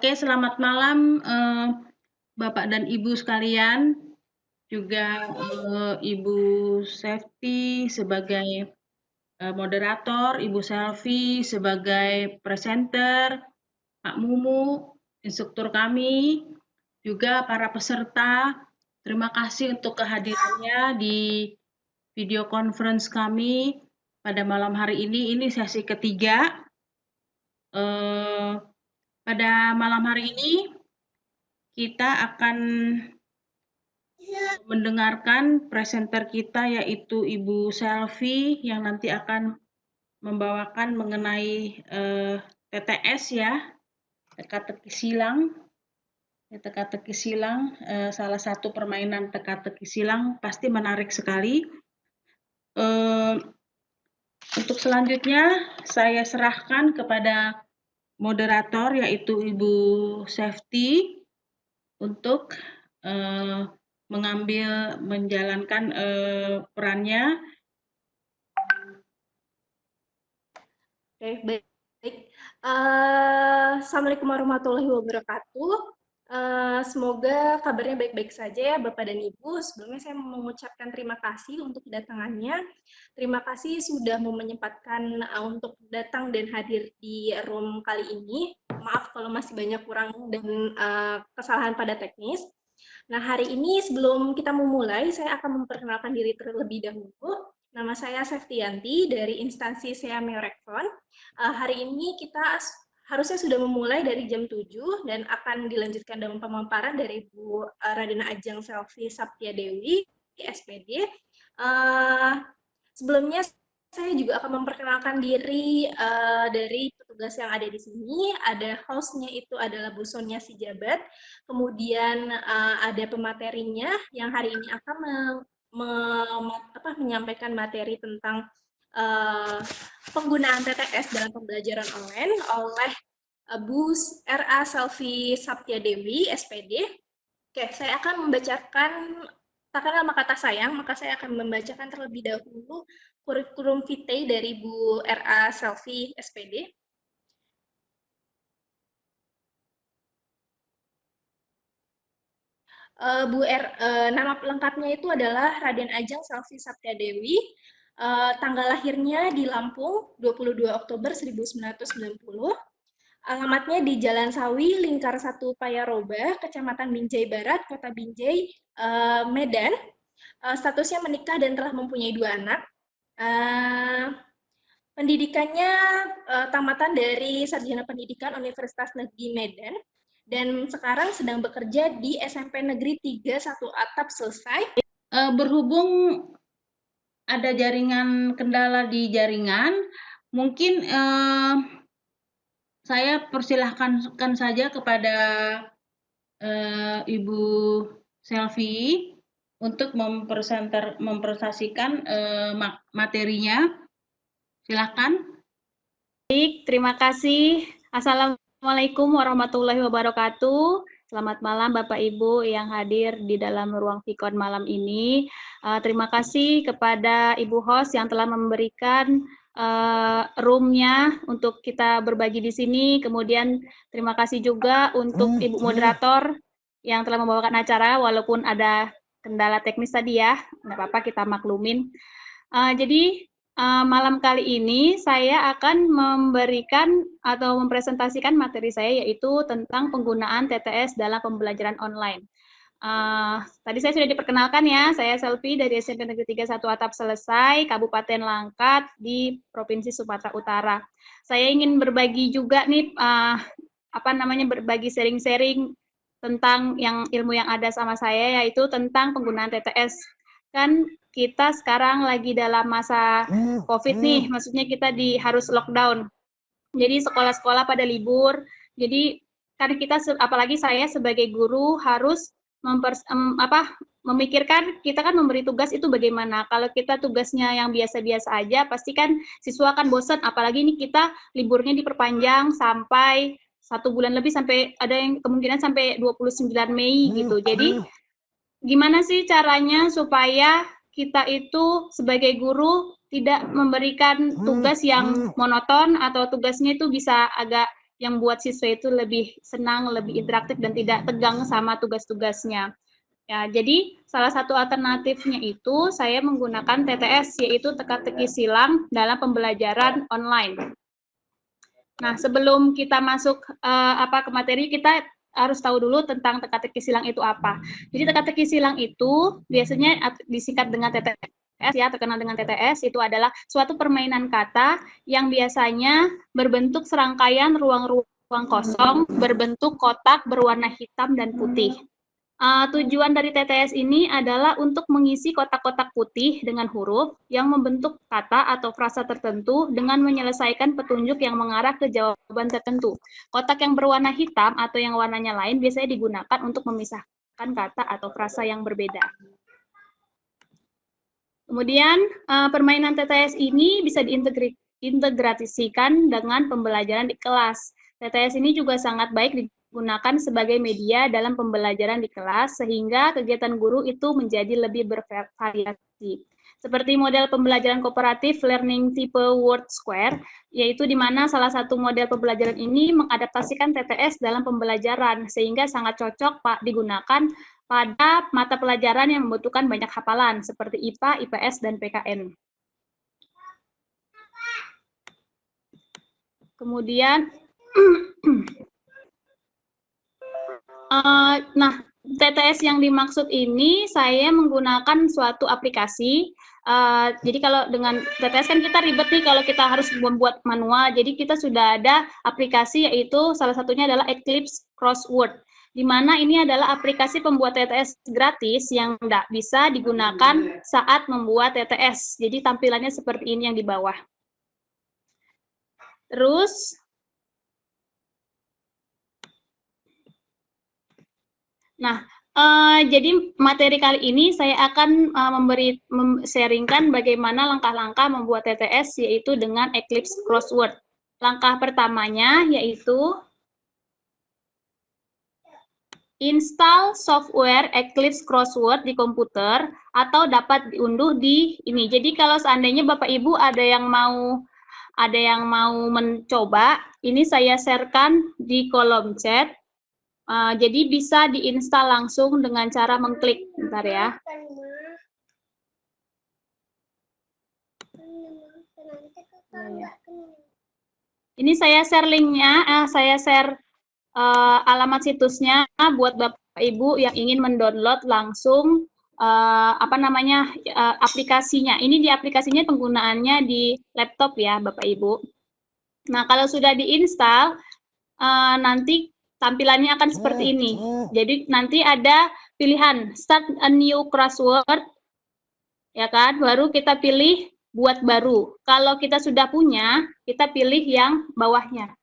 Oke, selamat malam Bapak dan Ibu sekalian, juga Ibu Safety sebagai moderator, Ibu Selvi sebagai presenter, Pak Mumu, instruktur kami, juga para peserta. Terima kasih untuk kehadirannya di video conference kami pada malam hari ini. Ini sesi ketiga. Pada malam hari ini kita akan mendengarkan presenter kita yaitu Ibu Selvi yang nanti akan membawakan mengenai TTS ya, teka-teki silang. Teka-teki silang, salah satu permainan teka-teki silang pasti menarik sekali. Untuk selanjutnya saya serahkan kepada moderator yaitu Ibu Safety untuk menjalankan perannya. Oke, baik. Assalamualaikum warahmatullahi wabarakatuh. Semoga kabarnya baik-baik saja ya Bapak dan Ibu. Sebelumnya saya mau mengucapkan terima kasih untuk kedatangannya. Terima kasih sudah mau menyempatkan untuk datang dan hadir di room kali ini. Maaf kalau masih banyak kurang dan kesalahan pada teknis. Nah, hari ini sebelum kita memulai, saya akan memperkenalkan diri terlebih dahulu. Nama saya Seftianti dari instansi SEA Meorekfon. Hari ini kita harusnya sudah memulai dari jam 7 dan akan dilanjutkan dengan pemaparan dari Bu Radina Ajeng Selvi Saptia Dewi, SPD. Sebelumnya saya juga akan memperkenalkan diri dari petugas yang ada di sini. Ada hostnya itu adalah Bu Sonia Sijabat, kemudian ada pematerinya yang hari ini akan menyampaikan materi tentang penggunaan TTS dalam pembelajaran online oleh Bu R.A. Selvi Saptia Dewi, SPD. Oke, saya akan membacakan, tak kenal maka tak sayang, maka saya akan membacakan terlebih dahulu kurikulum vitae dari Bu R.A. Selvi, SPD. Nama lengkapnya itu adalah Raden Ajeng Selvi Saptia Dewi. Tanggal lahirnya di Lampung, 22 Oktober 1990. Alamatnya di Jalan Sawi, Lingkar 1 Payaroba, Kecamatan Binjai Barat, Kota Binjai, Medan. Statusnya menikah dan telah mempunyai 2 anak. Pendidikannya tamatan dari Sarjana Pendidikan Universitas Negeri Medan. Dan sekarang sedang bekerja di SMP Negeri 3 1 Atap selesai. Berhubung ada kendala di jaringan, mungkin saya persilahkan saja kepada Ibu Selvi untuk mempresentasikan materinya. Silakan. Baik, terima kasih. Assalamualaikum warahmatullahi wabarakatuh. Selamat malam Bapak Ibu yang hadir di dalam ruang Vikon malam ini. Terima kasih kepada Ibu host yang telah memberikan room-nya untuk kita berbagi di sini. Kemudian terima kasih juga untuk Ibu moderator yang telah membawakan acara walaupun ada kendala teknis tadi ya. Nggak apa-apa, kita maklumin. Jadi malam kali ini saya akan memberikan atau mempresentasikan materi saya yaitu tentang penggunaan TTS dalam pembelajaran online. Tadi saya sudah diperkenalkan ya, saya Selvi dari SMP Negeri 3 1 Atap Selesai, Kabupaten Langkat di Provinsi Sumatera Utara. Saya ingin berbagi juga nih, berbagi sharing-sharing tentang ilmu yang ada sama saya yaitu tentang penggunaan TTS. Kan kita sekarang lagi dalam masa COVID nih, maksudnya kita harus lockdown. Jadi sekolah-sekolah pada libur. Jadi karena kita, apalagi saya sebagai guru harus memikirkan kita kan memberi tugas itu bagaimana. Kalau kita tugasnya yang biasa-biasa aja, pasti kan siswa akan bosan. Apalagi ini kita liburnya diperpanjang sampai 1 bulan lebih, sampai ada yang kemungkinan sampai 29 Mei gitu. Jadi gimana sih caranya supaya kita itu sebagai guru tidak memberikan tugas yang monoton atau tugasnya itu bisa agak yang buat siswa itu lebih senang, lebih interaktif dan tidak tegang sama tugas-tugasnya. Ya, jadi salah satu alternatifnya itu saya menggunakan TTS, yaitu teka-teki silang dalam pembelajaran online. Nah, sebelum kita masuk ke materi, kita harus tahu dulu tentang teka-teki silang itu apa. Jadi teka-teki silang itu biasanya disingkat dengan TTS, ya, terkenal dengan TTS, itu adalah suatu permainan kata yang biasanya berbentuk serangkaian ruang-ruang kosong berbentuk kotak berwarna hitam dan putih. Tujuan dari TTS ini adalah untuk mengisi kotak-kotak putih dengan huruf yang membentuk kata atau frasa tertentu dengan menyelesaikan petunjuk yang mengarah ke jawaban tertentu. Kotak yang berwarna hitam atau yang warnanya lain biasanya digunakan untuk memisahkan kata atau frasa yang berbeda. Kemudian, permainan TTS ini bisa diintegrasikan dengan pembelajaran di kelas. TTS ini juga sangat baik digunakan sebagai media dalam pembelajaran di kelas, sehingga kegiatan guru itu menjadi lebih bervariasi. Seperti model pembelajaran kooperatif learning tipe Word Square, yaitu di mana salah satu model pembelajaran ini mengadaptasikan TTS dalam pembelajaran, sehingga sangat cocok digunakan pada mata pelajaran yang membutuhkan banyak hafalan, seperti IPA, IPS, dan PKN. Kemudian, nah, TTS yang dimaksud ini saya menggunakan suatu aplikasi. Jadi kalau dengan TTS kan kita ribet nih kalau kita harus membuat manual. Jadi kita sudah ada aplikasi, yaitu salah satunya adalah Eclipse Crossword, di mana ini adalah aplikasi pembuat TTS gratis yang tidak bisa digunakan saat membuat TTS. Jadi tampilannya seperti ini yang di bawah. Terus, nah, jadi materi kali ini saya akan sharingkan bagaimana langkah-langkah membuat TTS, yaitu dengan Eclipse Crossword. Langkah pertamanya yaitu install software Eclipse Crossword di komputer atau dapat diunduh di ini. Jadi kalau seandainya Bapak Ibu ada yang mau mencoba, ini saya sharekan di kolom chat. Jadi bisa diinstal langsung dengan cara mengklik. Bentar ya. Ini saya share linknya, saya share alamat situsnya buat Bapak Ibu yang ingin mendownload langsung aplikasinya. Ini di aplikasinya penggunaannya di laptop ya Bapak Ibu. Nah, kalau sudah diinstal, nanti tampilannya akan seperti ini. Jadi nanti ada pilihan start a new crossword, ya kan? Baru kita pilih buat baru. Kalau kita sudah punya, kita pilih yang bawahnya.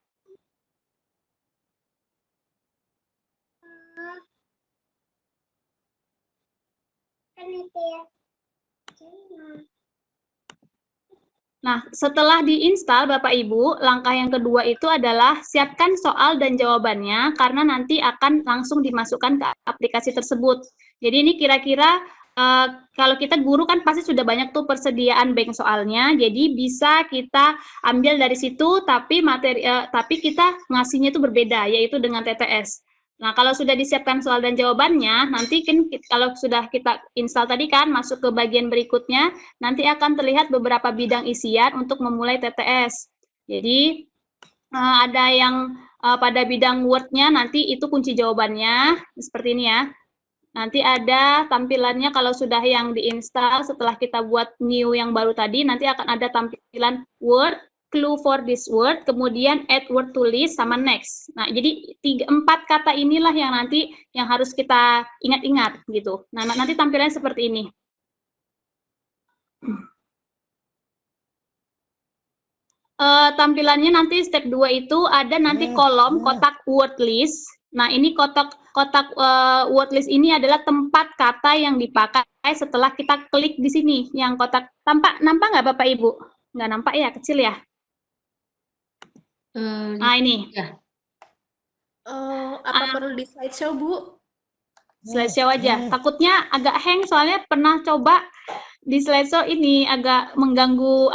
Nah, setelah diinstal Bapak Ibu, langkah yang kedua itu adalah siapkan soal dan jawabannya karena nanti akan langsung dimasukkan ke aplikasi tersebut. Jadi ini kira-kira kalau kita guru kan pasti sudah banyak tuh persediaan bank soalnya, jadi bisa kita ambil dari situ, tapi kita ngasihnya itu berbeda, yaitu dengan TTS. Nah, kalau sudah disiapkan soal dan jawabannya, nanti kan kalau sudah kita install tadi kan, masuk ke bagian berikutnya, nanti akan terlihat beberapa bidang isian untuk memulai TTS. Jadi, ada yang pada bidang Word-nya, nanti itu kunci jawabannya, seperti ini ya. Nanti ada tampilannya kalau sudah yang diinstal, setelah kita buat new yang baru tadi, nanti akan ada tampilan Word, clue for this word, kemudian add word to list, sama next. Nah, jadi 4 kata inilah yang nanti yang harus kita ingat-ingat gitu. Nah, nanti tampilannya seperti ini. Tampilannya nanti step 2 itu ada nanti kolom kotak word list. Nah, ini kotak word list ini adalah tempat kata yang dipakai setelah kita klik di sini. Yang kotak nampak nggak Bapak Ibu? Nggak nampak ya, kecil ya? Nah, ini. Ya. Apa perlu di slideshow, Bu? Slideshow aja. Takutnya agak hang, soalnya pernah coba di slideshow ini agak mengganggu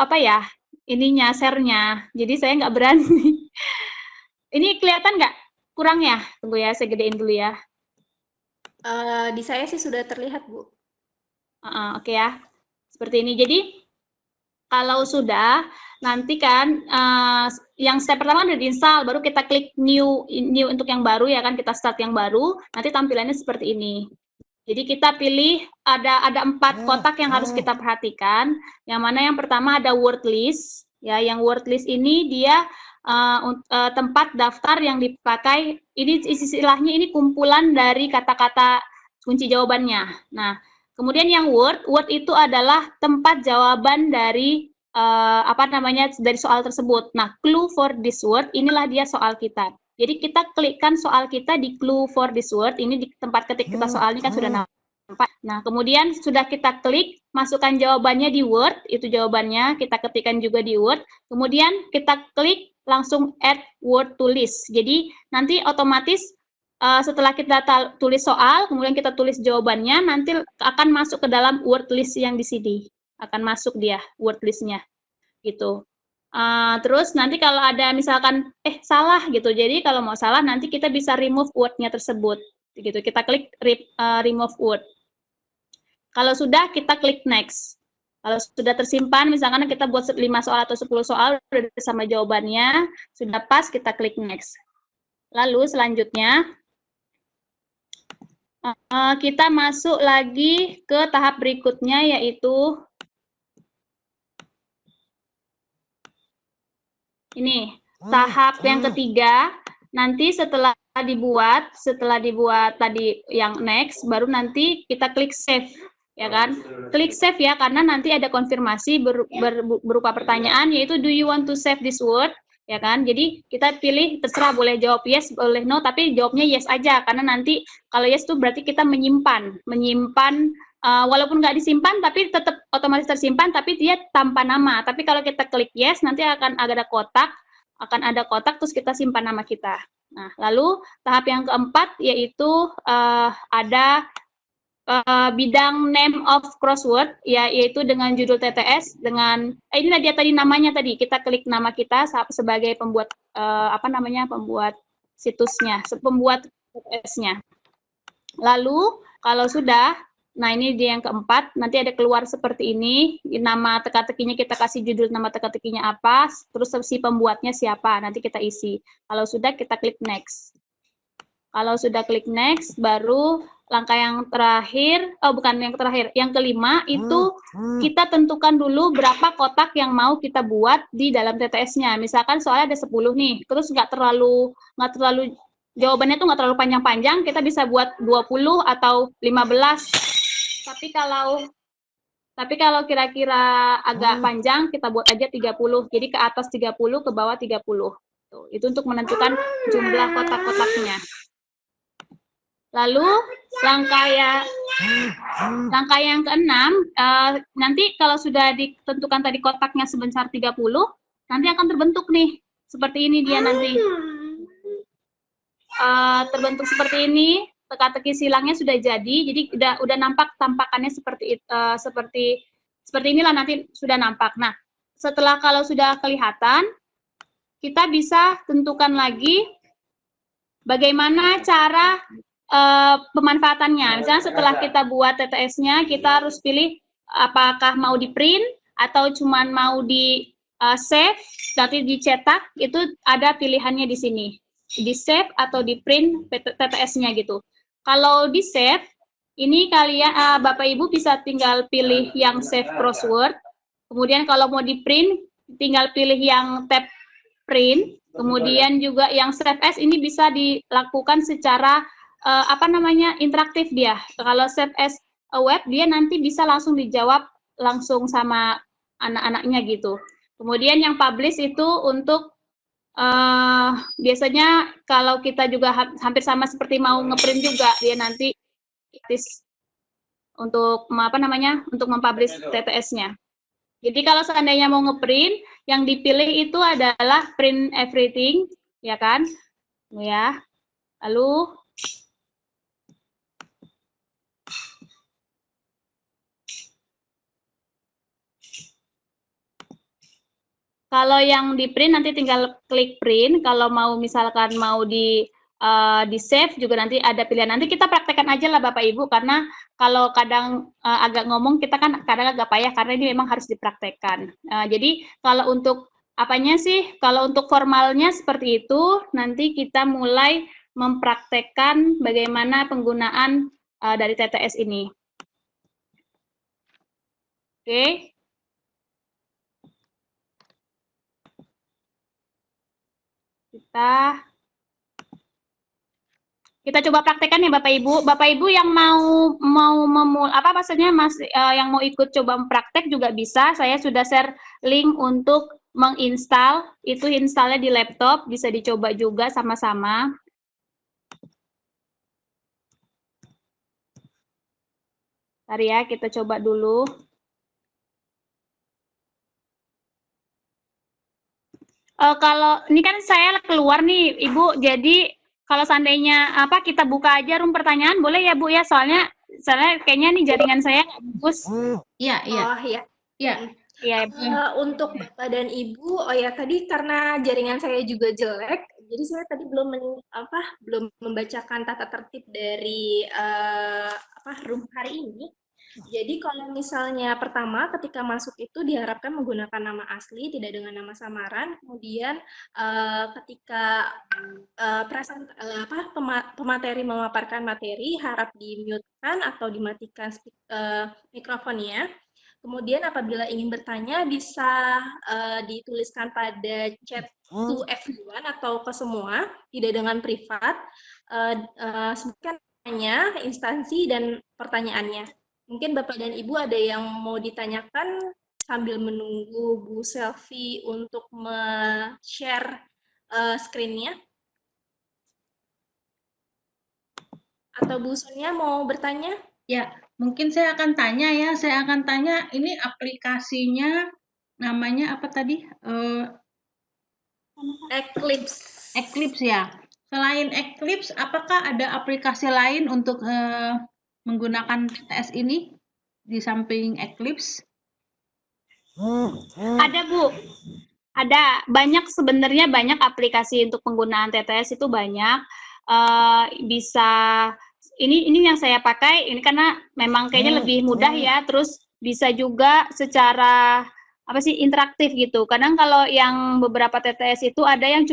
ininya, share-nya. Jadi saya nggak berani. Ini kelihatan nggak? Kurang ya? Tunggu ya, saya gedein dulu ya. Di saya sih sudah terlihat, Bu. Oke ya. Seperti ini. Jadi, kalau sudah, nanti kan yang step pertama udah diinstal, baru kita klik new untuk yang baru ya kan, kita start yang baru, nanti tampilannya seperti ini. Jadi kita pilih ada 4 kotak yang harus kita perhatikan. Yang mana yang pertama ada word list, ya. Yang word list ini dia tempat daftar yang dipakai. Ini istilahnya ini kumpulan dari kata-kata kunci jawabannya. Nah, kemudian yang word itu adalah tempat jawaban dari dari soal tersebut. Nah, clue for this word inilah dia soal kita. Jadi kita klikkan soal kita di clue for this word, ini di tempat ketik kita soal ini kan sudah nampak. Nah, kemudian sudah kita klik, masukkan jawabannya di Word, itu jawabannya, kita ketikkan juga di Word. Kemudian kita klik langsung add word to list. Jadi nanti otomatis setelah kita tulis soal, kemudian kita tulis jawabannya, nanti akan masuk ke dalam word list yang di sini. Akan masuk dia, word list-nya. Gitu. Terus nanti kalau ada misalkan salah gitu, jadi kalau mau salah nanti kita bisa remove word-nya tersebut, gitu. Kita klik remove word. Kalau sudah kita klik next. Kalau sudah tersimpan, misalkan kita buat 5 soal atau 10 soal udah sama jawabannya, sudah pas kita klik next. Lalu selanjutnya kita masuk lagi ke tahap berikutnya, yaitu ini tahap yang ketiga. Nanti setelah dibuat tadi yang next, baru nanti kita klik save, ya kan? Klik save ya, karena nanti ada konfirmasi berupa pertanyaan, yaitu do you want to save this word, ya kan? Jadi kita pilih, terserah, boleh jawab yes, boleh no, tapi jawabnya yes aja, karena nanti kalau yes itu berarti kita menyimpan walaupun nggak disimpan, tapi tetap otomatis tersimpan, tapi dia tanpa nama. Tapi kalau kita klik yes, nanti akan ada kotak, terus kita simpan nama kita. Nah, lalu tahap yang keempat yaitu ada bidang name of crossword, yaitu dengan judul TTS, dengan ini dia tadi namanya tadi, kita klik nama kita sebagai pembuat pembuat situsnya, pembuat TTS-nya. Lalu kalau sudah, nah ini dia yang keempat, nanti ada keluar seperti ini, nama teka-tekinya kita kasih judul nama teka-tekinya apa, terus si pembuatnya siapa, nanti kita isi. Kalau sudah, kita klik next. Kalau sudah klik next, baru langkah yang terakhir, bukan yang terakhir, yang kelima itu kita tentukan dulu berapa kotak yang mau kita buat di dalam TTS-nya. Misalkan soalnya ada 10 nih, terus nggak terlalu jawabannya tuh nggak terlalu panjang-panjang, kita bisa buat 20 atau 15. Tapi kalau kira-kira agak panjang, kita buat aja 30. Jadi ke atas 30, ke bawah 30. Tuh, itu untuk menentukan jumlah kotak-kotaknya. Lalu langkah yang keenam, nanti kalau sudah ditentukan tadi kotaknya sebesar 30, nanti akan terbentuk nih. Seperti ini dia nanti. Terbentuk seperti ini, teka-teki silangnya sudah jadi udah nampak tampakannya seperti inilah, nanti sudah nampak. Nah, setelah kalau sudah kelihatan, kita bisa tentukan lagi bagaimana cara pemanfaatannya. Misalnya setelah kita buat TTS-nya, kita harus pilih apakah mau di print atau cuman mau di save, nanti dicetak, itu ada pilihannya di sini. Di save atau di print TTS-nya gitu. Kalau di save, ini kalian Bapak Ibu bisa tinggal pilih yang save crossword. Kemudian kalau mau di print, tinggal pilih yang tab print. Kemudian juga yang save as ini bisa dilakukan secara interaktif dia. Kalau save as a web, dia nanti bisa langsung dijawab langsung sama anak-anaknya gitu. Kemudian yang publish itu untuk biasanya kalau kita juga hampir sama seperti mau ngeprint juga, dia nanti untuk untuk mempublish TTS-nya. Jadi kalau seandainya mau ngeprint, yang dipilih itu adalah print everything, ya kan? Ya. Lalu Kalau yang di print nanti tinggal klik print. Kalau mau misalkan mau di save juga nanti ada pilihan. Nanti kita praktekkan aja lah Bapak Ibu, karena kalau kadang agak ngomong kita kan kadang agak payah karena ini memang harus dipraktekkan. Jadi kalau untuk apanya sih? Kalau untuk formalnya seperti itu, nanti kita mulai mempraktekkan bagaimana penggunaan dari TTS ini. Oke. Kita coba praktekkan ya Bapak Ibu. Bapak Ibu yang mau yang mau ikut coba praktek juga bisa. Saya sudah share link untuk menginstal. Itu installnya di laptop, bisa dicoba juga sama-sama. Bentar ya, kita coba dulu. Kalau ini kan saya keluar nih Ibu, jadi kalau seandainya kita buka aja room pertanyaan boleh ya Bu ya, soalnya kayaknya nih jaringan saya nggak bagus. Iya, iya. Oh iya. Iya. Iya. Untuk Bapak dan Ibu, oh ya tadi karena jaringan saya juga jelek, jadi saya tadi belum membacakan tata tertib dari room hari ini. Jadi kalau misalnya pertama ketika masuk itu diharapkan menggunakan nama asli, tidak dengan nama samaran. Kemudian ketika pemateri memaparkan materi harap di-mute-kan atau dimatikan mikrofonnya. Kemudian apabila ingin bertanya bisa dituliskan pada chat to everyone atau ke semua, tidak dengan privat. Sebutkan namanya, instansi, dan pertanyaannya. Mungkin Bapak dan Ibu ada yang mau ditanyakan sambil menunggu Bu Selvi untuk share screen-nya. Atau Bu Sonia mau bertanya? Ya, mungkin saya akan tanya ya. Saya akan tanya, ini aplikasinya namanya apa tadi? Eclipse. Eclipse ya. Selain Eclipse, apakah ada aplikasi lain untuk menggunakan TTS ini di samping Eclipse? Ada Bu, ada sebenarnya banyak aplikasi untuk penggunaan TTS itu banyak. Bisa ini yang saya pakai ini karena memang kayaknya lebih mudah ya, terus bisa juga secara interaktif gitu. Kadang kalau yang beberapa TTS itu ada yang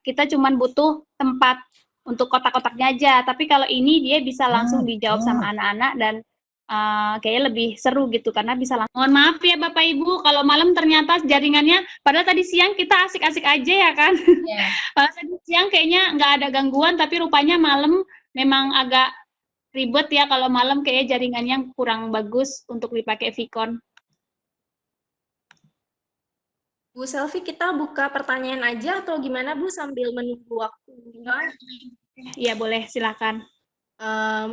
kita cuman butuh tempat untuk kotak-kotaknya aja, tapi kalau ini dia bisa langsung dijawab sama anak-anak dan kayaknya lebih seru gitu karena bisa langsung. Mohon maaf ya Bapak Ibu kalau malam ternyata jaringannya, padahal tadi siang kita asik-asik aja ya kan. Tadi siang kayaknya nggak ada gangguan, tapi rupanya malam memang agak ribet ya, kalau malam kayaknya jaringannya kurang bagus untuk dipakai Vicon. Bu Selvi, kita buka pertanyaan aja atau gimana Bu sambil menunggu waktu? Iya boleh, silakan.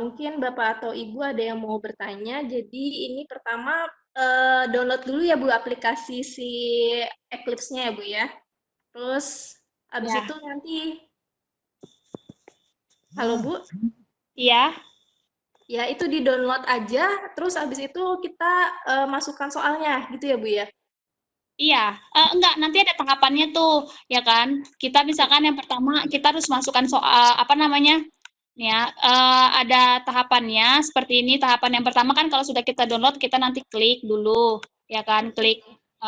Mungkin Bapak atau Ibu ada yang mau bertanya. Jadi ini pertama download dulu ya Bu aplikasi si Eclipse-nya ya Bu ya. Terus habis itu nanti, halo Bu? Iya. Ya itu di download aja. Terus habis itu kita masukkan soalnya gitu ya Bu ya. Iya, enggak, nanti ada tahapannya tuh, ya kan? Kita misalkan yang pertama kita harus masukkan soal ada tahapannya seperti ini. Tahapan yang pertama kan kalau sudah kita download kita nanti klik dulu, ya kan? Klik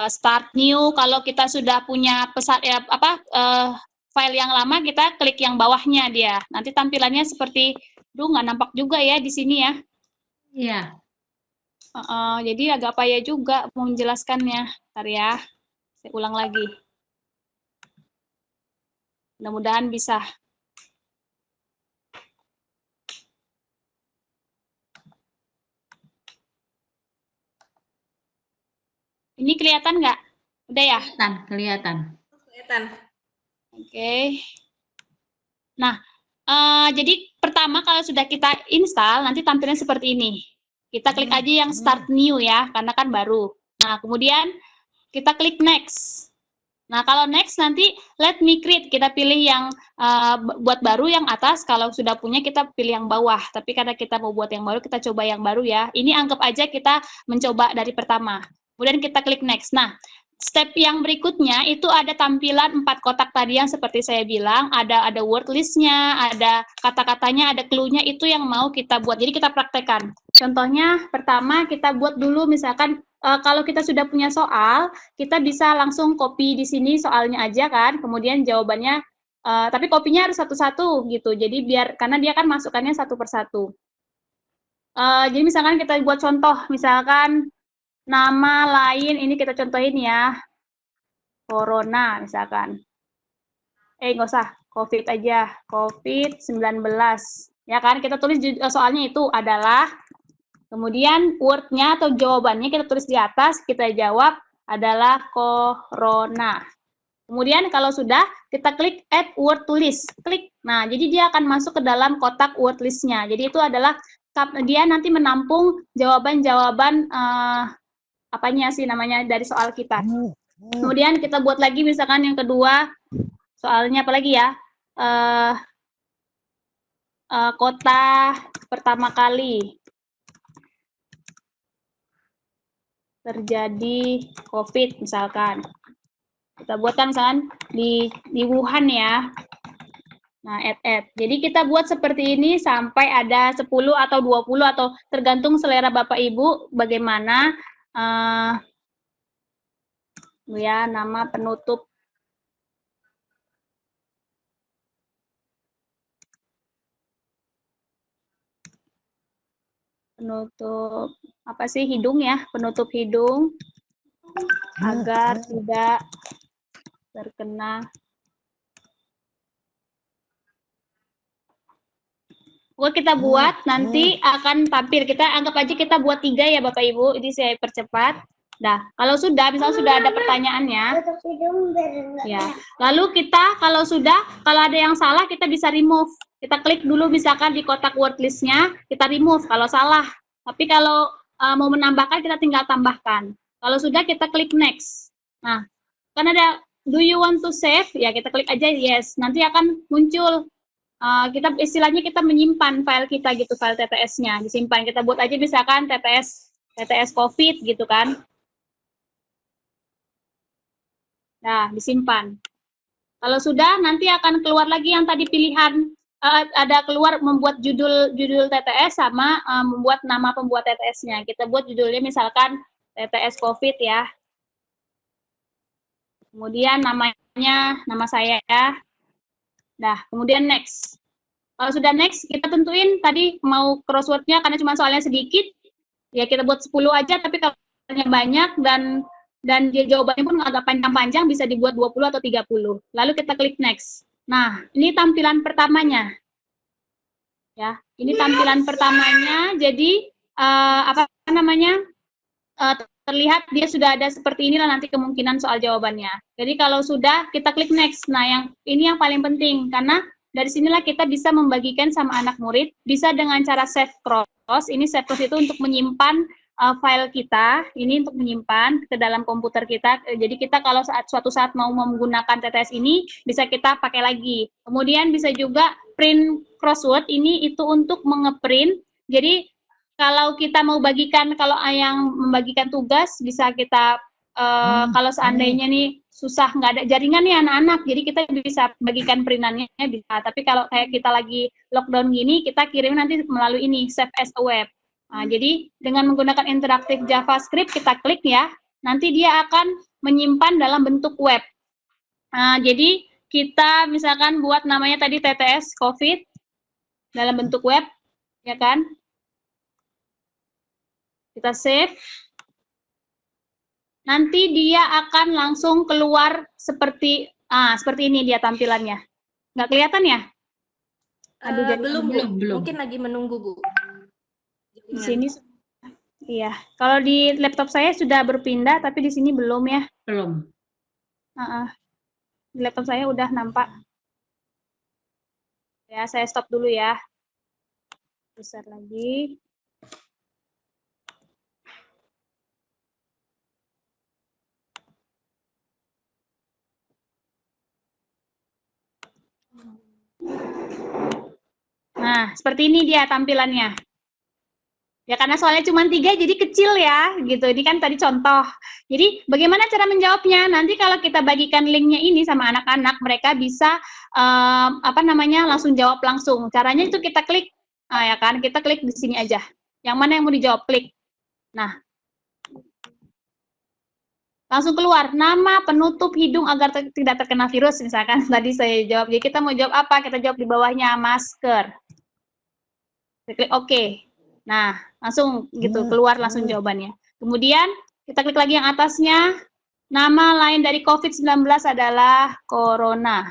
start new. Kalau kita sudah punya file yang lama kita klik yang bawahnya dia. Nanti tampilannya seperti, nggak nampak juga ya di sini ya. Iya. Jadi agak payah juga mau menjelaskannya. Bentar ya, saya ulang lagi. Mudah-mudahan bisa. Ini kelihatan nggak? Udah ya? Kelihatan. Oke. Nah, jadi pertama kalau sudah kita install, nanti tampilnya seperti ini. Kita klik aja yang start new ya, karena kan baru. Nah, kemudian kita klik next. Nah, kalau next nanti let me create, kita pilih yang buat baru yang atas, kalau sudah punya kita pilih yang bawah. Tapi karena kita mau buat yang baru, kita coba yang baru ya. Ini anggap aja kita mencoba dari pertama. Kemudian kita klik next. Nah, step yang berikutnya itu ada tampilan 4 kotak tadi yang seperti saya bilang, ada word list-nya, ada kata-katanya, ada clue-nya, itu yang mau kita buat. Jadi kita praktekkan. Contohnya pertama kita buat dulu misalkan kalau kita sudah punya soal, kita bisa langsung copy di sini soalnya aja kan, kemudian jawabannya tapi kopinya harus satu-satu gitu. Jadi karena dia kan masukannya satu persatu. Jadi misalkan kita buat contoh, misalkan nama lain, ini kita contohin ya, corona misalkan. Nggak usah, COVID aja, COVID-19. Ya kan, kita tulis soalnya itu adalah, kemudian word-nya atau jawabannya kita tulis di atas, kita jawab adalah corona. Kemudian kalau sudah, kita klik add word to list. Klik. Nah, jadi dia akan masuk ke dalam kotak word list-nya. Jadi itu adalah dia nanti menampung jawaban-jawaban apanya sih namanya dari soal kita. Kemudian kita buat lagi misalkan yang kedua, soalnya apa lagi ya? Kota pertama kali terjadi COVID misalkan. Kita buatkan misalkan di Wuhan ya. Nah, add. Jadi kita buat seperti ini sampai ada 10 atau 20 atau tergantung selera Bapak Ibu bagaimana ya nama penutup. Penutup apa sih, hidung ya, penutup hidung agar tidak terkena. Pokoknya kita buat, nanti akan tampil. Kita anggap aja kita buat 3 ya Bapak Ibu, ini saya percepat. Nah, kalau sudah, misalnya sudah ada pertanyaannya, ya. Lalu kita, kalau ada yang salah, kita bisa remove. Kita klik dulu misalkan di kotak word list-nya, kita remove kalau salah. Tapi kalau mau menambahkan, kita tinggal tambahkan. Kalau sudah, kita klik next. Nah, kan ada do you want to save? Ya, kita klik aja yes. Nanti akan muncul istilahnya kita menyimpan file kita gitu, file TTS-nya disimpan. Kita buat aja misalkan TTS COVID gitu kan. Nah, disimpan. Kalau sudah, nanti akan keluar lagi yang tadi pilihan, ada keluar membuat judul TTS sama membuat nama pembuat TTS-nya. Kita buat judulnya misalkan TTS COVID ya. Kemudian namanya, nama saya ya. Nah, kemudian next. Kalau sudah next, kita tentuin tadi mau crossword-nya karena cuma soalnya sedikit, ya kita buat 10 aja, tapi kalau banyak dan dia jawabannya pun agak panjang-panjang, bisa dibuat 20 atau 30. Lalu kita klik next. Nah, ini tampilan pertamanya. Ya, ini tampilan pertamanya. Jadi apa namanya? Terlihat dia sudah ada seperti inilah nanti kemungkinan soal jawabannya. Jadi kalau sudah, kita klik next. Nah, ini yang paling penting karena dari sinilah kita bisa membagikan sama anak murid, bisa dengan cara save cross. Ini save cross itu untuk menyimpan file kita, ini untuk menyimpan ke dalam komputer kita. Jadi kita kalau suatu saat mau menggunakan TTS ini, bisa kita pakai lagi. Kemudian bisa juga print crossword, ini itu untuk mengeprint. Jadi kalau kita mau bagikan, kalau yang membagikan tugas, bisa kita, kalau seandainya nih susah, nggak ada jaringan nih anak-anak, jadi kita bisa bagikan printannya bisa. Tapi kalau kayak kita lagi lockdown gini, kita kirim nanti melalui ini, save as a web. Nah, jadi dengan menggunakan interaktif JavaScript, kita klik ya, nanti dia akan menyimpan dalam bentuk web. Nah, jadi kita misalkan buat namanya tadi TTS COVID dalam bentuk web, ya kan? Kita save. Nanti dia akan langsung keluar seperti ini dia tampilannya. Nggak kelihatan ya? Aduh, belum. Mungkin lagi menunggu, Bu. Di sini, iya. Kalau di laptop saya sudah berpindah, tapi di sini belum ya. Belum. Di laptop saya udah nampak. Ya, saya stop dulu ya. Besar lagi. Nah, seperti ini dia tampilannya. Ya karena soalnya cuma 3 jadi kecil ya gitu. Ini kan tadi contoh. Jadi bagaimana cara menjawabnya? Nanti kalau kita bagikan linknya ini sama anak-anak, mereka bisa langsung jawab langsung. Caranya itu kita klik, ya kan? Kita klik di sini aja. Yang mana yang mau dijawab, klik. Nah, langsung keluar nama penutup hidung agar tidak terkena virus, misalkan tadi saya jawab. Jadi kita mau jawab apa? Kita jawab di bawahnya masker. Kita klik OK. Nah, langsung gitu keluar langsung jawabannya. Kemudian kita klik lagi yang atasnya. Nama lain dari COVID-19 adalah corona.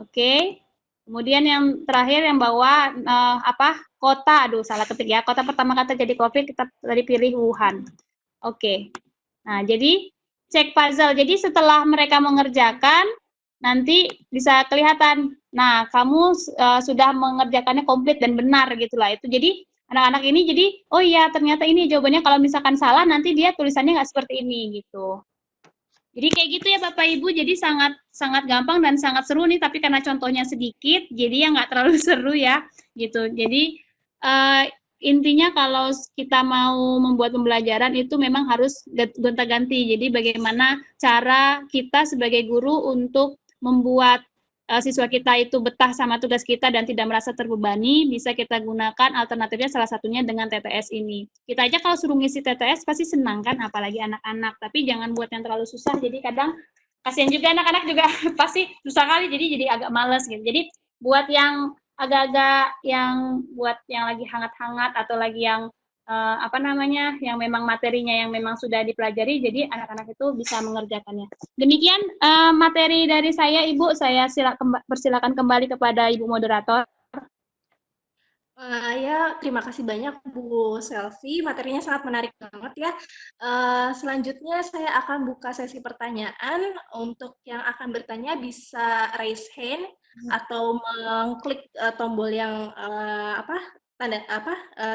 Oke. Kemudian yang terakhir yang bawah kota. Aduh, salah ketik ya. Kota pertama kata jadi COVID kita tadi pilih Wuhan. Oke. Nah, jadi cek puzzle. Jadi setelah mereka mengerjakan nanti bisa kelihatan. Nah, kamu sudah mengerjakannya komplit dan benar gitulah. Itu jadi anak-anak ini jadi, oh iya ternyata ini jawabannya, kalau misalkan salah nanti dia tulisannya nggak seperti ini gitu. Jadi kayak gitu ya Bapak Ibu, jadi sangat sangat gampang dan sangat seru nih, tapi karena contohnya sedikit, jadi ya nggak terlalu seru ya gitu. Jadi intinya kalau kita mau membuat pembelajaran itu memang harus gonta-ganti. Jadi bagaimana cara kita sebagai guru untuk membuat siswa kita itu betah sama tugas kita dan tidak merasa terbebani, bisa kita gunakan alternatifnya salah satunya dengan TTS ini. Kita aja kalau suruh ngisi TTS pasti senang kan, apalagi anak-anak. Tapi jangan buat yang terlalu susah, jadi kadang kasihan juga anak-anak juga pasti susah kali, jadi agak males gitu. Jadi buat yang agak-agak yang buat yang lagi hangat-hangat atau lagi yang yang memang materinya yang memang sudah dipelajari, jadi anak-anak itu bisa mengerjakannya. Demikian materi dari saya, Ibu. Saya persilakan kembali kepada Ibu moderator. Ya, terima kasih banyak Bu Selvi, materinya sangat menarik banget ya. Selanjutnya saya akan buka sesi pertanyaan. Untuk yang akan bertanya bisa raise hand atau mengklik tombol yang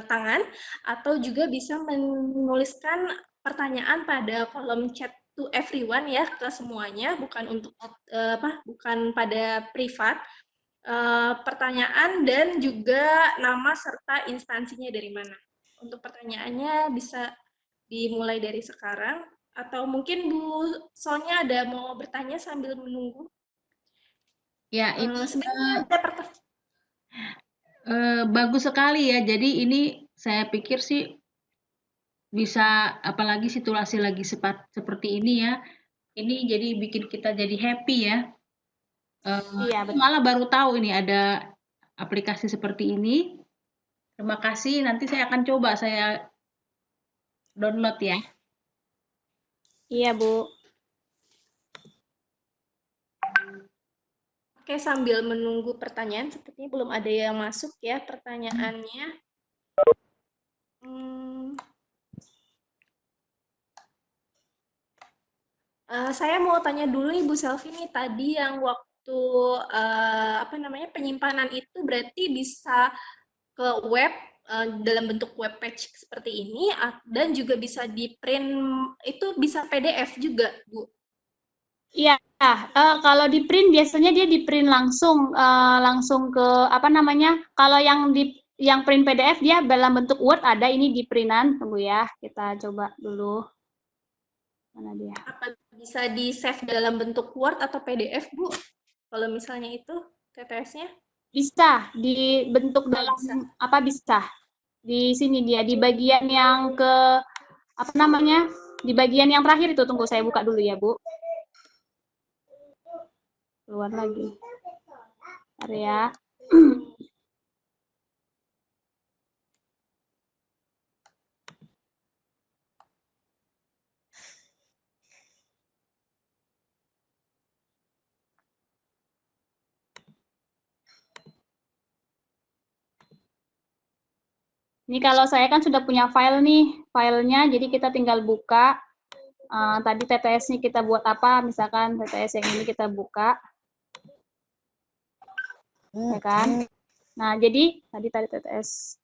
tangan, atau juga bisa menuliskan pertanyaan pada kolom chat to everyone ya, ke semuanya, bukan untuk bukan pada privat. Pertanyaan dan juga nama serta instansinya dari mana. Untuk pertanyaannya bisa dimulai dari sekarang, atau mungkin Bu Sonya ada mau bertanya sambil menunggu. Ya, ini Sebenarnya ada bagus sekali ya. Jadi ini saya pikir sih bisa, apalagi situasi lagi seperti ini ya. Ini jadi bikin kita jadi happy ya. Iya, betul. Malah baru tahu ini ada aplikasi seperti ini. Terima kasih, nanti saya akan coba saya download ya. Iya, Bu. Oke, sambil menunggu pertanyaan, sepertinya belum ada yang masuk ya pertanyaannya. Saya mau tanya dulu Ibu Selvi nih, tadi yang waktu penyimpanan itu berarti bisa ke web dalam bentuk web page seperti ini, dan juga bisa di print, itu bisa PDF juga Bu? Iya, kalau di print biasanya dia di print langsung ke kalau yang print PDF dia dalam bentuk Word ada, ini di printan. Tunggu ya, kita coba dulu. Mana dia? Apa bisa di save dalam bentuk Word atau PDF Bu? Kalau misalnya itu TTS-nya? Bisa dibentuk dalam bisa. Di sini dia di bagian yang ke di bagian yang terakhir itu. Tunggu saya buka dulu ya Bu. Keluar lagi. Area. Ini kalau saya kan sudah punya file nih, filenya, jadi kita tinggal buka. Tadi TTS-nya kita buat apa, misalkan TTS yang ini kita buka. Ya kan? Nah, jadi tadi TTS.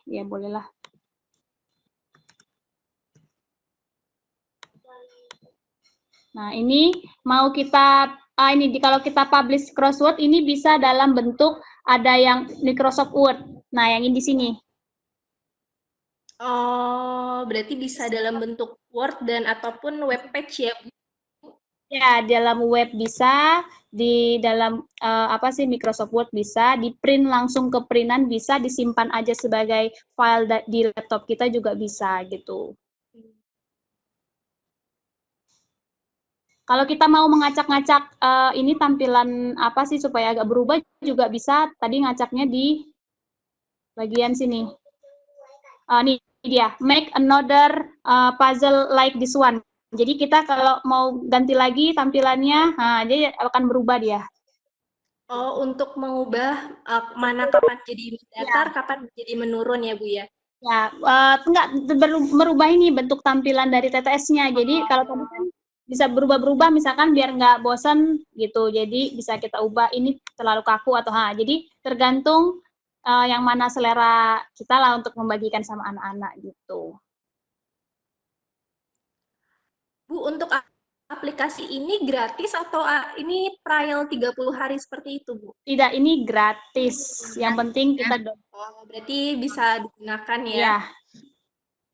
Ya bolehlah. Nah, ini mau kita ini kalau kita publish crossword ini bisa dalam bentuk ada yang Microsoft Word. Nah, yang ini di sini. Oh, berarti bisa dalam bentuk Word dan ataupun web page ya, Bu? Ya, dalam web bisa, di dalam Microsoft Word bisa, di print langsung ke printan bisa, disimpan aja sebagai file di laptop kita juga bisa gitu. Kalau kita mau mengacak-ngacak ini tampilan apa sih supaya agak berubah juga bisa. Tadi ngacaknya di bagian sini. Nih dia, make another puzzle like this one. Jadi kita kalau mau ganti lagi tampilannya, nah, dia akan berubah dia. Oh, untuk mengubah mana kapan jadi datar, kapan jadi menurun ya, Bu ya? Ya, enggak merubah ini bentuk tampilan dari TTS-nya. Jadi kalau tadi kan bisa berubah-berubah, misalkan biar nggak bosan gitu. Jadi bisa kita ubah ini terlalu kaku atau jadi tergantung yang mana selera kita lah untuk membagikan sama anak-anak gitu. Bu, untuk aplikasi ini gratis atau ini trial 30 hari seperti itu, Bu? Tidak, ini gratis. Yang penting kita Oh, berarti bisa digunakan ya? Iya.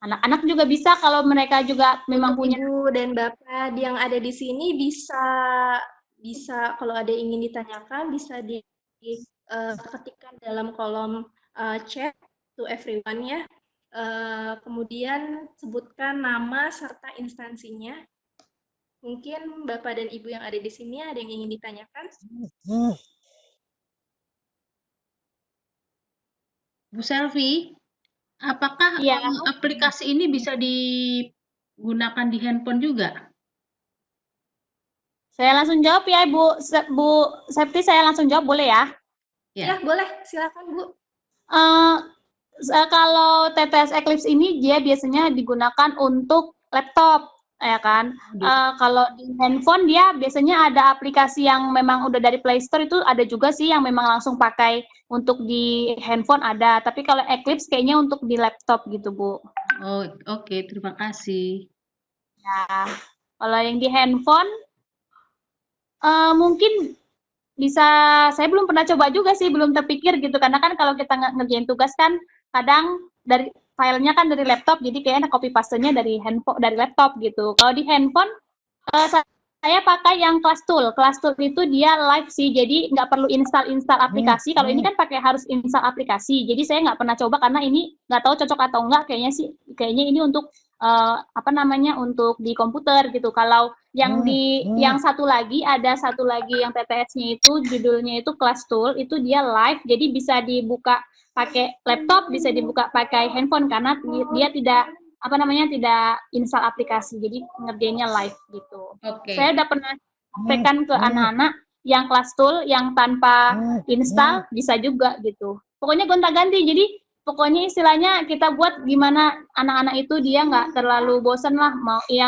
Anak-anak juga bisa kalau mereka juga memang punya. Ibu dan Bapak yang ada di sini bisa kalau ada yang ingin ditanyakan bisa ketikkan dalam kolom chat to everyone ya. Kemudian sebutkan nama serta instansinya. Mungkin Bapak dan Ibu yang ada di sini ada yang ingin ditanyakan? Bu Selvi, apakah Iya. aplikasi ini bisa digunakan di handphone juga? Saya langsung jawab ya, Bu Septi, saya langsung jawab boleh ya? Ya, boleh. Silakan, Bu. Kalau TTS Eclipse ini dia biasanya digunakan untuk laptop, ya kan? Kalau di handphone dia biasanya ada aplikasi yang memang udah dari Play Store, itu ada juga sih yang memang langsung pakai untuk di handphone ada. Tapi kalau Eclipse kayaknya untuk di laptop gitu, Bu. Oh, oke, terima kasih. Ya, kalau yang di handphone mungkin bisa, saya belum pernah coba juga sih, belum terpikir gitu, karena kan kalau kita ngerjain tugas kan kadang dari filenya kan dari laptop, jadi kayaknya copy paste-nya dari handphone, dari laptop gitu. Kalau di handphone saya pakai yang ClassTool. ClassTool itu dia live sih, jadi nggak perlu install aplikasi. Kalau ini kan pakai harus install aplikasi, jadi saya nggak pernah coba karena ini nggak tahu cocok atau enggak. Kayaknya ini untuk untuk di komputer gitu. Kalau yang yang satu lagi yang TTS-nya itu judulnya itu ClassTool, itu dia live, jadi bisa dibuka pakai laptop, bisa dibuka pakai handphone karena dia tidak tidak install aplikasi, jadi ngerjainnya live gitu. Saya udah pernah sampaikan ke anak-anak yang ClassTool yang tanpa install bisa juga gitu. Pokoknya gonta-ganti, jadi pokoknya istilahnya kita buat gimana anak-anak itu dia nggak terlalu bosan lah.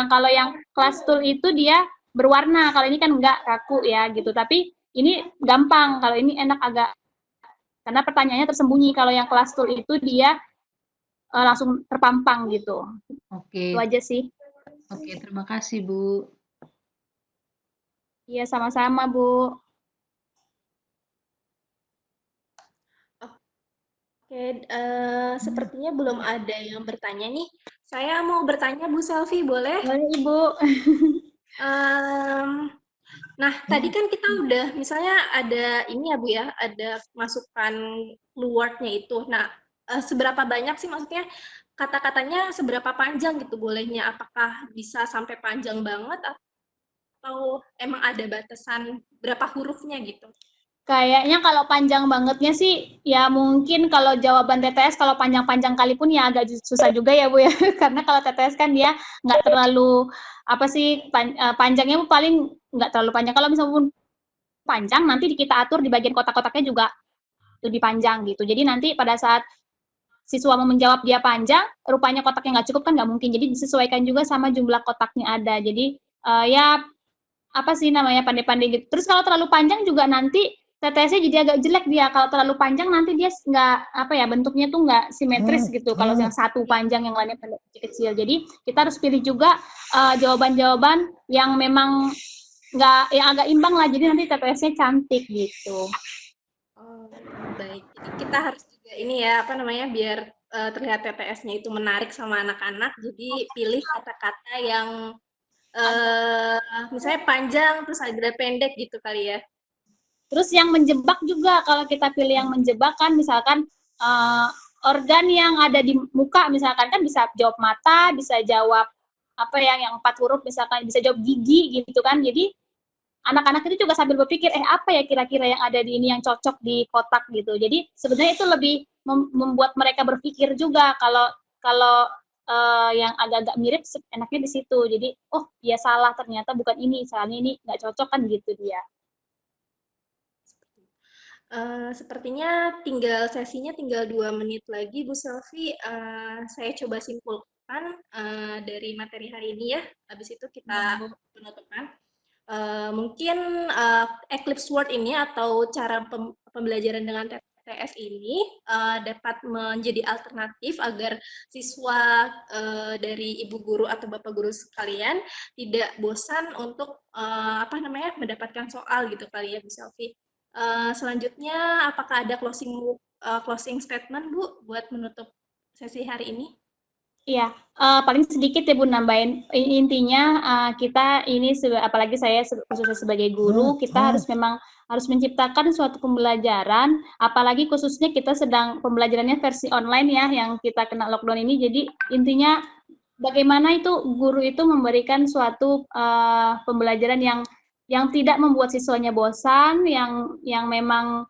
Kalau yang ClassTool itu dia berwarna, kalau ini kan nggak, kaku ya gitu. Tapi ini gampang, kalau ini enak agak, karena pertanyaannya tersembunyi. Kalau yang ClassTool itu dia langsung terpampang gitu. Oke. Itu aja sih. Oke, terima kasih, Bu. Iya, sama-sama, Bu. Oke, sepertinya belum ada yang bertanya nih. Saya mau bertanya, Bu Selvi, boleh? Boleh, Ibu. Nah, tadi kan kita udah, misalnya ada ini ya, Bu ya, ada masukan keyword-nya itu. Nah, seberapa banyak sih maksudnya kata-katanya seberapa panjang gitu bolehnya? Apakah bisa sampai panjang banget atau emang ada batasan berapa hurufnya gitu? Kayaknya kalau panjang bangetnya sih, ya mungkin kalau jawaban TTS kalau panjang-panjang kali pun ya agak susah juga ya, Bu ya. Karena kalau TTS kan dia nggak terlalu, panjangnya paling nggak terlalu panjang. Kalau misalnya pun panjang, nanti kita atur di bagian kotak-kotaknya juga lebih panjang gitu. Jadi nanti pada saat siswa mau menjawab dia panjang, rupanya kotaknya nggak cukup kan nggak mungkin. Jadi disesuaikan juga sama jumlah kotaknya ada. Jadi ya pandai-pandai gitu. Terus kalau terlalu panjang juga nanti TTS-nya jadi agak jelek dia. Kalau terlalu panjang nanti dia nggak bentuknya tuh nggak simetris gitu. Kalau yang satu panjang yang lainnya pendek kecil. Jadi kita harus pilih juga jawaban-jawaban yang memang nggak yang agak imbang lah, jadi nanti TTS-nya cantik gitu. Oh, baik. Jadi kita harus juga ini ya, apa namanya, biar terlihat TTS-nya itu menarik sama anak-anak, jadi pilih kata-kata yang misalnya panjang terus agak pendek gitu kali ya. Terus yang menjebak juga, kalau kita pilih yang menjebak kan, misalkan organ yang ada di muka, misalkan kan bisa jawab mata, bisa jawab apa yang 4 huruf, misalkan bisa jawab gigi gitu kan. Jadi anak-anak itu juga sambil berpikir, apa ya kira-kira yang ada di ini yang cocok di kotak gitu. Jadi sebenarnya itu lebih membuat mereka berpikir juga, kalau kalau yang agak-agak mirip enaknya di situ. Jadi, oh ya salah, ternyata bukan ini, soalnya ini nggak cocok kan gitu dia. Sepertinya sesinya tinggal 2 menit lagi, Bu Selvi. Saya coba simpulkan dari materi hari ini ya. Habis itu kita penutupan. Mungkin Eclipse Word ini atau cara pembelajaran dengan TTS ini dapat menjadi alternatif agar siswa dari ibu guru atau bapak guru sekalian tidak bosan untuk mendapatkan soal gitu kali ya, Bu Selvi. Selanjutnya, apakah ada closing statement, Bu, buat menutup sesi hari ini? Iya, paling sedikit ya Bu nambahin. Intinya kita ini apalagi saya khususnya sebagai guru, kita memang harus menciptakan suatu pembelajaran, apalagi khususnya kita sedang pembelajarannya versi online ya, yang kita kena lockdown ini. Jadi intinya bagaimana itu guru itu memberikan suatu pembelajaran yang tidak membuat siswanya bosan, yang memang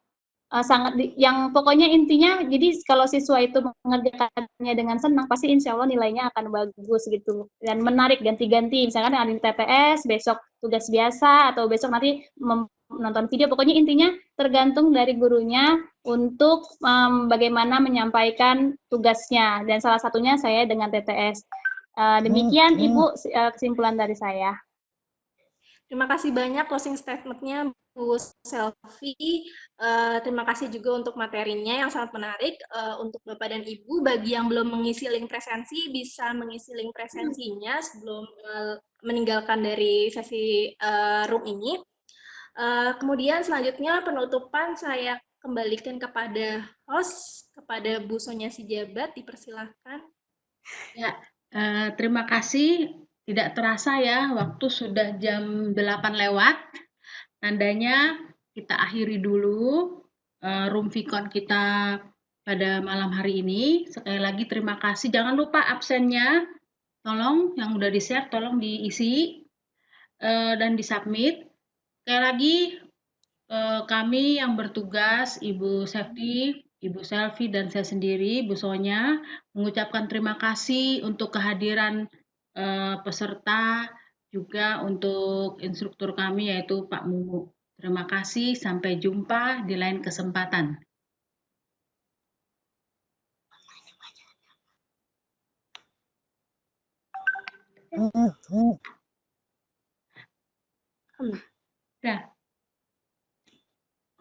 yang pokoknya intinya, jadi kalau siswa itu mengerjakannya dengan senang, pasti insya Allah nilainya akan bagus gitu, dan menarik, ganti-ganti, misalkan ada TPS, besok tugas biasa, atau besok nanti menonton video, pokoknya intinya tergantung dari gurunya untuk bagaimana menyampaikan tugasnya, dan salah satunya saya dengan TTS. Demikian Ibu kesimpulan dari saya. Terima kasih banyak closing statement-nya Bu Selvi. Terima kasih juga untuk materinya yang sangat menarik. Untuk Bapak dan Ibu, bagi yang belum mengisi link presensi, bisa mengisi link presensinya sebelum meninggalkan dari sesi room ini. Kemudian selanjutnya penutupan saya kembalikan kepada host, kepada Bu Sonia Sijabat, dipersilahkan. Ya, terima kasih. Tidak terasa ya, waktu sudah jam 8 lewat. Tandanya kita akhiri dulu room Vicon kita pada malam hari ini. Sekali lagi terima kasih. Jangan lupa absennya, tolong yang udah di-share, tolong diisi dan di-submit. Sekali lagi kami yang bertugas, Ibu Safety, Ibu Selvi, dan saya sendiri, Bu Sonya, mengucapkan terima kasih untuk kehadiran peserta, juga untuk instruktur kami yaitu Pak Mumu. Terima kasih, sampai jumpa di lain kesempatan. Dah.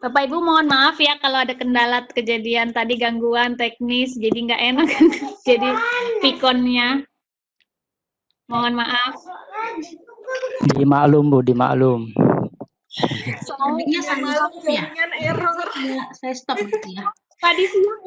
Bapak Ibu mohon maaf ya kalau ada kendala kejadian tadi, gangguan teknis, jadi nggak enak jadi Vicon-nya. Mohon maaf. Dimaklum Bu, dimaklum. Soalnya saya stop ya. Tadi siang